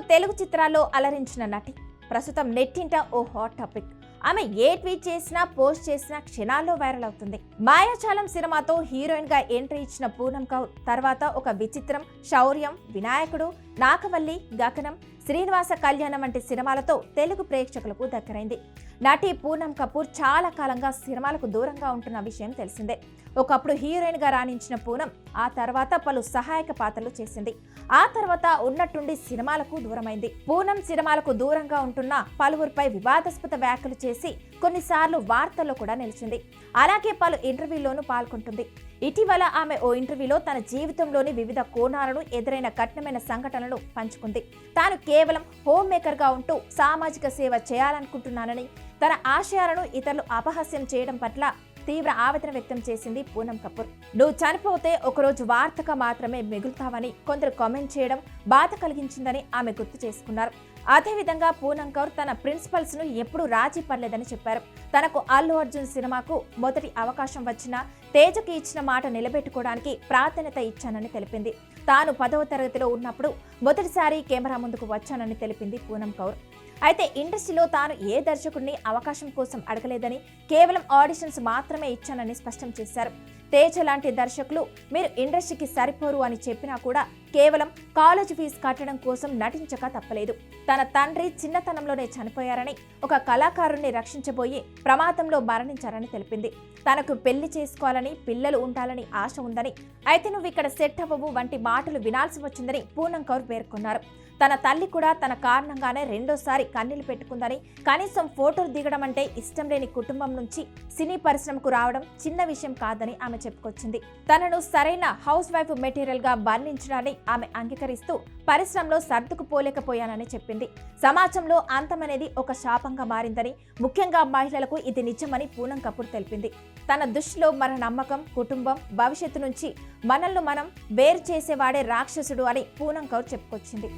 తెలుగు చిత్రాల్లో అలరించిన నటి ప్రస్తుతం నెట్టింట ఓ హాట్ టాపిక్. ఆమె ఏ ట్వీట్ చేసినా పోస్ట్ చేసినా క్షణాల్లో వైరల్ అవుతుంది. మాయాజాలం సినిమాతో హీరోయిన్ గా ఎంట్రీ ఇచ్చిన పూనం కౌర్ తర్వాత ఒక విచిత్రం, శౌర్యం, వినాయకుడు, నాకవల్లి, గగనం, శ్రీనివాస కళ్యాణం వంటి సినిమాలతో తెలుగు ప్రేక్షకులకు దగ్గరైంది. నటి పూనం కపూర్ చాలా కాలంగా సినిమాలకు దూరంగా ఉంటున్న విషయం తెలిసిందే. ఒకప్పుడు హీరోయిన్ గా రాణించిన పూనం ఆ తర్వాత పలు సహాయక పాత్రలు చేసింది. ఆ తర్వాత ఉన్నట్టుండి సినిమాలకు దూరమైంది. పూనం సినిమాలకు దూరంగా ఉంటున్న పలువురిపై వివాదాస్పద వ్యాఖ్యలు చేసి కొన్నిసార్లు వార్తల్లో కూడా నిలిచింది. అలాగే పలు ఇంటర్వ్యూల్లోనూ పాల్గొంటుంది. ఇటీవల ఆమె ఓ ఇంటర్వ్యూలో తన జీవితంలోని వివిధ కోణాలను, ఎదురైన కఠినమైన సంఘటనలను పంచుకుంది. తాను కేవలం హోమ్ మేకర్ గా ఉంటూ సామాజిక సేవ చేయాలనుకుంటున్నానని, తన ఆశయాలను ఇతరులు అపహాస్యం చేయడం పట్ల తీవ్ర ఆవేదన వ్యక్తం చేసింది పూనం కపూర్. నువ్వు చనిపోతే ఒకరోజు వార్తగా మాత్రమే మిగులుతావని కొందరు కామెంట్ చేయడం బాధ కలిగించిందని ఆమె గుర్తు చేసుకున్నారు. అదేవిధంగా పూనం కౌర్ తన ప్రిన్సిపల్స్ ను ఎప్పుడూ రాజీ పడలేదని చెప్పారు. తనకు అల్లు అర్జున్ సినిమాకు మొదటి అవకాశం వచ్చినా తేజకి ఇచ్చిన మాట నిలబెట్టుకోవడానికి ప్రాధాన్యత ఇచ్చానని తెలిపింది. తాను 10వ తరగతిలో ఉన్నప్పుడు మొదటిసారి కెమెరా ముందుకు వచ్చానని తెలిపింది పూనం కౌర్. అయితే ఇండస్ట్రీలో తాను ఏ దర్శకుడిని అవకాశం కోసం అడగలేదని, కేవలం ఆడిషన్స్ మాత్రమే ఇచ్చానని స్పష్టం చేశారు. తేజ లాంటి దర్శకులు మీరు ఇండస్ట్రీకి సరిపోరు అని చెప్పినా కూడా కేవలం కాలేజ్ ఫీజు కట్టడం కోసం నటించక తప్పలేదు. తన తండ్రి చిన్నతనంలోనే చనిపోయారని, ఒక కళాకారుణ్ణి రక్షించబోయి ప్రమాదంలో మరణించారని తెలిపింది. తనకు పెళ్లి చేసుకోవాలని, పిల్లలు ఉండాలని ఆశ ఉందని, అయితే నువ్వు ఇక్కడ సెట్ అవ్వవు వంటి మాటలు వినాల్సి వచ్చిందని పూనం కౌర్ పేర్కొన్నారు. తన తల్లి కూడా తన కారణంగానే రెండోసారి కన్నీళ్లు పెట్టుకుందని, కనీసం ఫోటోలు దిగడం అంటే ఇష్టం లేని కుటుంబం నుంచి సినీ పరిశ్రమకు రావడం చిన్న విషయం కాదని ఆమె చెప్పుకొచ్చింది. తనను సరైన హౌస్ వైఫ్ మెటీరియల్ గా వర్ణించడాన్ని ఆమె అంగీకరిస్తూ పరిశ్రమలో సర్దుకుపోలేకపోయానని చెప్పింది. సమాజంలో అంతమనేది ఒక శాపంగా మారిందని, ముఖ్యంగా మహిళలకు ఇది నిజమని పూనం కపూర్ తెలిపింది. తన దృష్టిలో మన నమ్మకం, కుటుంబం, భవిష్యత్తు నుంచి మనల్ని మనం వేరు చేసేవాడే రాక్షసుడు అని పూనం కౌర్ చెప్పుకొచ్చింది.